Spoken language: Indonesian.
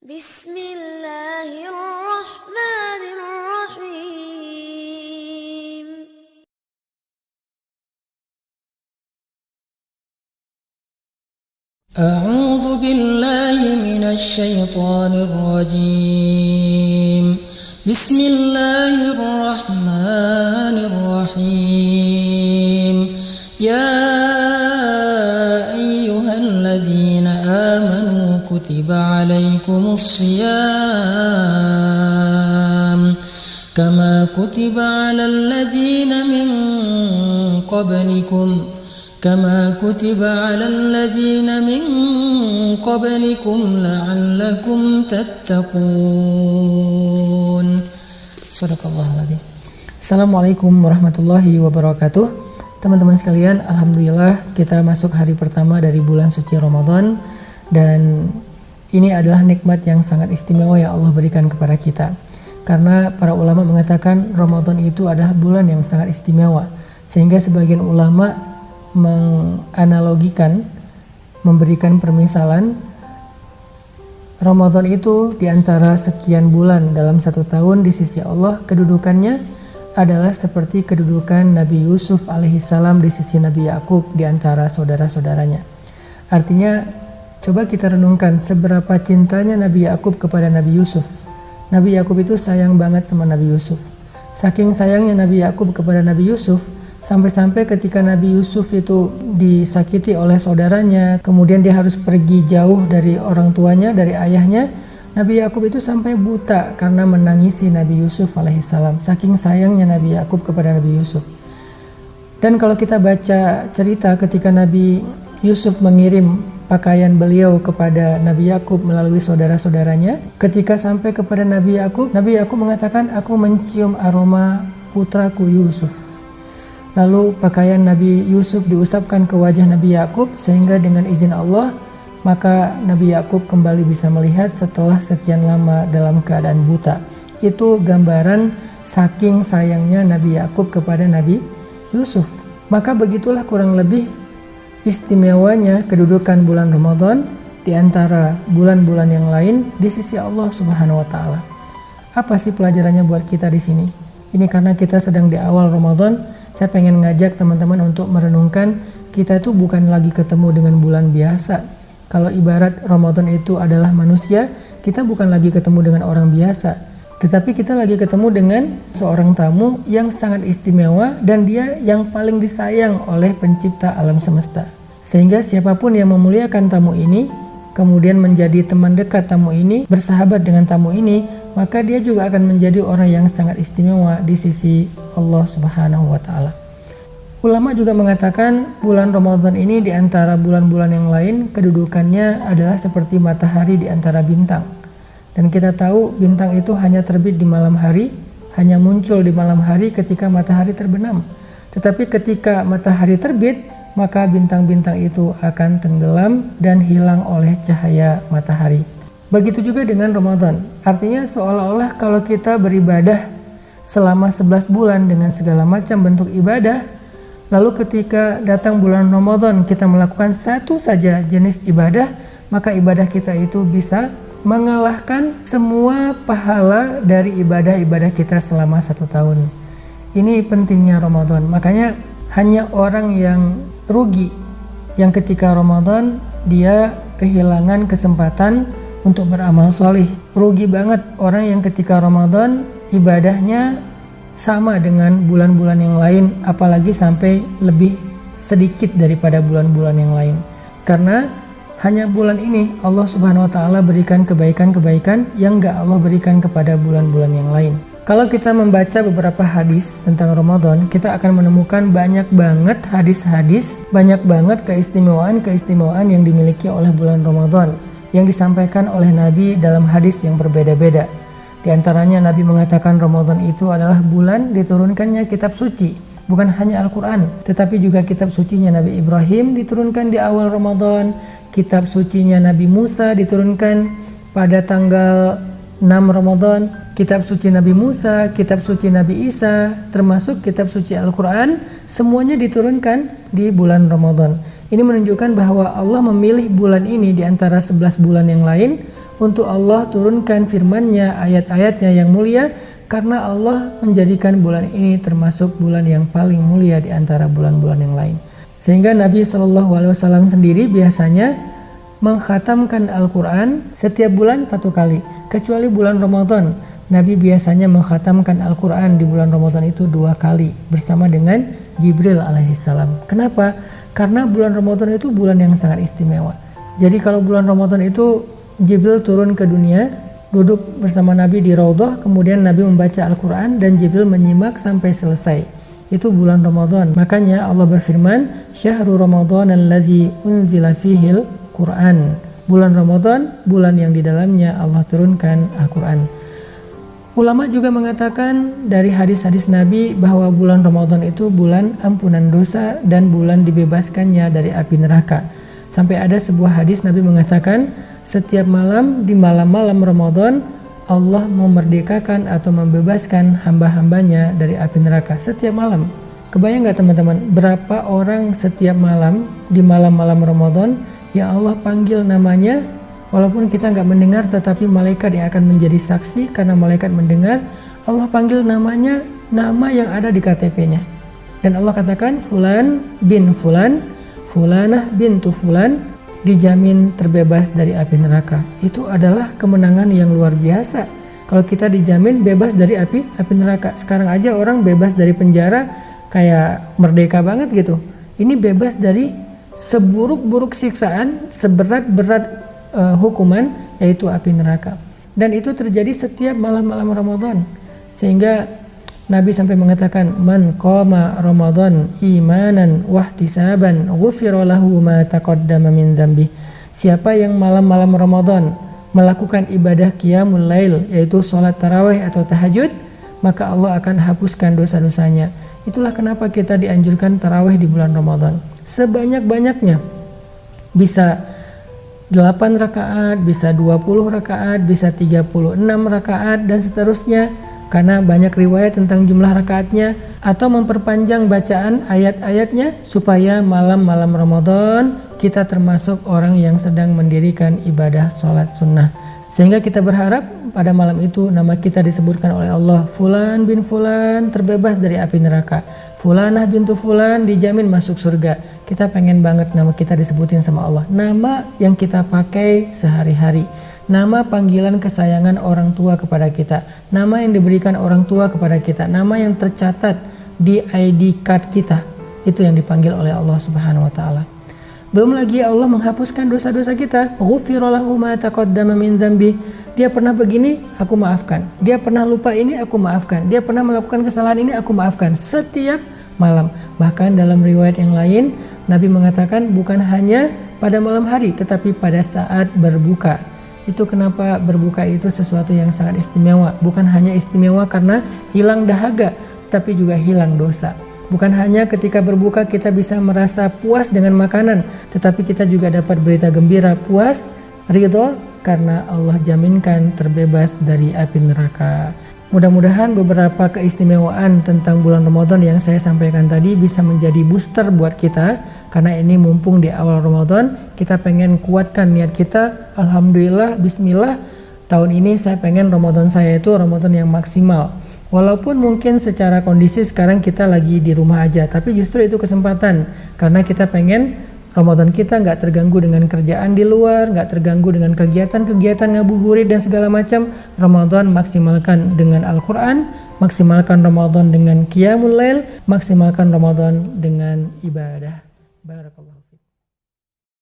بسم الله الرحمن الرحيم أعوذ بالله من الشيطان الرجيم بسم الله الرحمن الرحيم يا أيها الذين آمنوا كتب عليكم الصيام كما كتب على الذين من قبلكم لعلكم تتقون. Sadaqallahul-Adzim. Assalamualaikum warahmatullahi wabarakatuh. Teman-teman sekalian, alhamdulillah kita masuk hari pertama dari bulan suci Ramadan, dan ini adalah nikmat yang sangat istimewa yang Allah berikan kepada kita. Karena para ulama mengatakan Ramadan itu adalah bulan yang sangat istimewa, sehingga sebagian ulama menganalogikan, memberikan permisalan Ramadan itu di antara sekian bulan dalam satu tahun di sisi Allah, kedudukannya adalah seperti kedudukan Nabi Yusuf alaihissalam di sisi Nabi Yakub di antara saudara-saudaranya. Artinya, coba kita renungkan seberapa cintanya Nabi Yakub kepada Nabi Yusuf. Nabi Yakub itu sayang banget sama Nabi Yusuf. Saking sayangnya Nabi Yakub kepada Nabi Yusuf, sampai-sampai ketika Nabi Yusuf itu disakiti oleh saudaranya, kemudian dia harus pergi jauh dari orang tuanya, dari ayahnya, Nabi Yakub itu sampai buta karena menangisi Nabi Yusuf alaihissalam. Saking sayangnya Nabi Yakub kepada Nabi Yusuf. Dan kalau kita baca cerita ketika Nabi Yusuf mengirim pakaian beliau kepada Nabi Yakub melalui saudara-saudaranya, ketika sampai kepada Nabi Yakub mengatakan, "Aku mencium aroma putraku Yusuf." Lalu pakaian Nabi Yusuf diusapkan ke wajah Nabi Yakub, sehingga dengan izin Allah maka Nabi Yakub kembali bisa melihat setelah sekian lama dalam keadaan buta. Itu gambaran saking sayangnya Nabi Yakub kepada Nabi Yusuf. Maka begitulah kurang lebih istimewanya kedudukan bulan Ramadan di antara bulan-bulan yang lain di sisi Allah Subhanahu wa taala. Apa sih pelajarannya buat kita di sini? Ini karena kita sedang di awal Ramadan, saya pengen ngajak teman-teman untuk merenungkan kita itu bukan lagi ketemu dengan bulan biasa. Kalau ibarat Ramadan itu adalah manusia, kita bukan lagi ketemu dengan orang biasa, tetapi kita lagi ketemu dengan seorang tamu yang sangat istimewa, dan dia yang paling disayang oleh pencipta alam semesta. Sehingga siapapun yang memuliakan tamu ini, kemudian menjadi teman dekat tamu ini, bersahabat dengan tamu ini, maka dia juga akan menjadi orang yang sangat istimewa di sisi Allah Subhanahu wa ta'ala. Ulama juga mengatakan bulan Ramadan ini di antara bulan-bulan yang lain kedudukannya adalah seperti matahari di antara bintang. Dan kita tahu bintang itu hanya terbit di malam hari, hanya muncul di malam hari ketika matahari terbenam. Tetapi ketika matahari terbit, maka bintang-bintang itu akan tenggelam dan hilang oleh cahaya matahari. Begitu juga dengan Ramadan. Artinya seolah-olah kalau kita beribadah selama 11 bulan dengan segala macam bentuk ibadah, lalu ketika datang bulan Ramadan kita melakukan satu saja jenis ibadah, maka ibadah kita itu bisa mengalahkan semua pahala dari ibadah-ibadah kita selama satu tahun. Ini pentingnya Ramadan. Makanya hanya orang yang rugi yang ketika Ramadan dia kehilangan kesempatan untuk beramal solih. Rugi banget orang yang ketika Ramadan ibadahnya sama dengan bulan-bulan yang lain, apalagi sampai lebih sedikit daripada bulan-bulan yang lain. Karena hanya bulan ini Allah Subhanahu wa ta'ala berikan kebaikan-kebaikan yang gak Allah berikan kepada bulan-bulan yang lain. Kalau kita membaca beberapa hadis tentang Ramadan, kita akan menemukan banyak banget hadis-hadis, banyak banget keistimewaan-keistimewaan yang dimiliki oleh bulan Ramadan yang disampaikan oleh Nabi dalam hadis yang berbeda-beda. Di antaranya Nabi mengatakan Ramadan itu adalah bulan diturunkannya kitab suci. Bukan hanya Al-Quran, tetapi juga kitab sucinya Nabi Ibrahim diturunkan di awal Ramadan. Kitab sucinya Nabi Musa diturunkan pada tanggal 6 Ramadan. Kitab suci Nabi Musa, kitab suci Nabi Isa, termasuk kitab suci Al-Quran, semuanya diturunkan di bulan Ramadan. Ini menunjukkan bahwa Allah memilih bulan ini di antara 11 bulan yang lain untuk Allah turunkan firman-Nya, ayat-ayatnya yang mulia, karena Allah menjadikan bulan ini termasuk bulan yang paling mulia di antara bulan-bulan yang lain. Sehingga Nabi SAW sendiri biasanya mengkhatamkan Al-Quran setiap bulan 1 kali, kecuali bulan Ramadan. Nabi biasanya mengkhatamkan Al-Quran di bulan Ramadan itu 2 kali bersama dengan Jibril alaihissalam. Kenapa? Karena bulan Ramadan itu bulan yang sangat istimewa. Jadi kalau bulan Ramadan itu Jibril turun ke dunia, duduk bersama Nabi di Raudhah, kemudian Nabi membaca Al-Quran dan Jibril menyimak sampai selesai. Itu bulan Ramadan. Makanya Allah berfirman, Syahrul Ramadan alladzi unzila fihil Quran. Bulan Ramadan, bulan yang di dalamnya Allah turunkan Al-Quran. Ulama juga mengatakan dari hadis-hadis Nabi bahwa bulan Ramadan itu bulan ampunan dosa dan bulan dibebaskannya dari api neraka. Sampai ada sebuah hadis Nabi mengatakan, setiap malam di malam-malam Ramadan Allah memerdekakan atau membebaskan hamba-hambanya dari api neraka. Setiap malam. Kebayang gak teman-teman, berapa orang setiap malam di malam-malam Ramadan yang Allah panggil namanya, walaupun kita nggak mendengar, tetapi malaikat yang akan menjadi saksi karena malaikat mendengar. Allah panggil namanya, nama yang ada di KTP-nya. Dan Allah katakan, Fulan bin Fulan, Fulanah bintu Fulan, dijamin terbebas dari api neraka. Itu adalah kemenangan yang luar biasa. Kalau kita dijamin bebas dari api neraka. Sekarang aja orang bebas dari penjara kayak merdeka banget gitu. Ini bebas dari seburuk-buruk siksaan, seberat-berat hukuman, yaitu api neraka. Dan itu terjadi setiap malam-malam Ramadan. Sehingga Nabi sampai mengatakan, man qama Ramadan imanan wahtisaban ghufira lahu ma taqaddama min dzambi. Siapa yang malam-malam Ramadan melakukan ibadah qiyamul lail, yaitu salat tarawih atau tahajud, maka Allah akan hapuskan dosa-dosanya. Itulah kenapa kita dianjurkan tarawih di bulan Ramadan. Sebanyak-banyaknya. Bisa 8 rakaat, bisa 20 rakaat, bisa 36 rakaat, dan seterusnya. Karena banyak riwayat tentang jumlah rakaatnya, atau memperpanjang bacaan ayat-ayatnya supaya malam-malam Ramadan kita termasuk orang yang sedang mendirikan ibadah sholat sunnah. Sehingga kita berharap pada malam itu nama kita disebutkan oleh Allah, Fulan bin Fulan terbebas dari api neraka, Fulanah bintu Fulan dijamin masuk surga. Kita pengen banget nama kita disebutin sama Allah, nama yang kita pakai sehari-hari, nama panggilan kesayangan orang tua kepada kita, nama yang diberikan orang tua kepada kita, nama yang tercatat di ID card kita, itu yang dipanggil oleh Allah Subhanahu wa taala. Belum lagi Allah menghapuskan dosa-dosa kita. Ghufira lahu ma taqaddama min dzambi. Dia pernah begini, aku maafkan. Dia pernah lupa ini, aku maafkan. Dia pernah melakukan kesalahan ini, aku maafkan. Setiap malam. Bahkan dalam riwayat yang lain, Nabi mengatakan bukan hanya pada malam hari, tetapi pada saat berbuka. Itu kenapa berbuka itu sesuatu yang sangat istimewa. Bukan hanya istimewa karena hilang dahaga, tetapi juga hilang dosa. Bukan hanya ketika berbuka kita bisa merasa puas dengan makanan, tetapi kita juga dapat berita gembira, puas, ridho, karena Allah jaminkan terbebas dari api neraka. Mudah-mudahan beberapa keistimewaan tentang bulan Ramadan yang saya sampaikan tadi bisa menjadi booster buat kita, karena ini mumpung di awal Ramadan, kita pengen kuatkan niat kita. Alhamdulillah, bismillah, tahun ini saya pengen Ramadan saya itu Ramadan yang maksimal. Walaupun mungkin secara kondisi sekarang kita lagi di rumah aja, tapi justru itu kesempatan, karena kita pengen Ramadan kita nggak terganggu dengan kerjaan di luar, nggak terganggu dengan kegiatan-kegiatan ngabuburit dan segala macam. Ramadan maksimalkan dengan Al-Quran, maksimalkan Ramadan dengan Qiyamul Lail, maksimalkan Ramadan dengan ibadah. Barakallahu.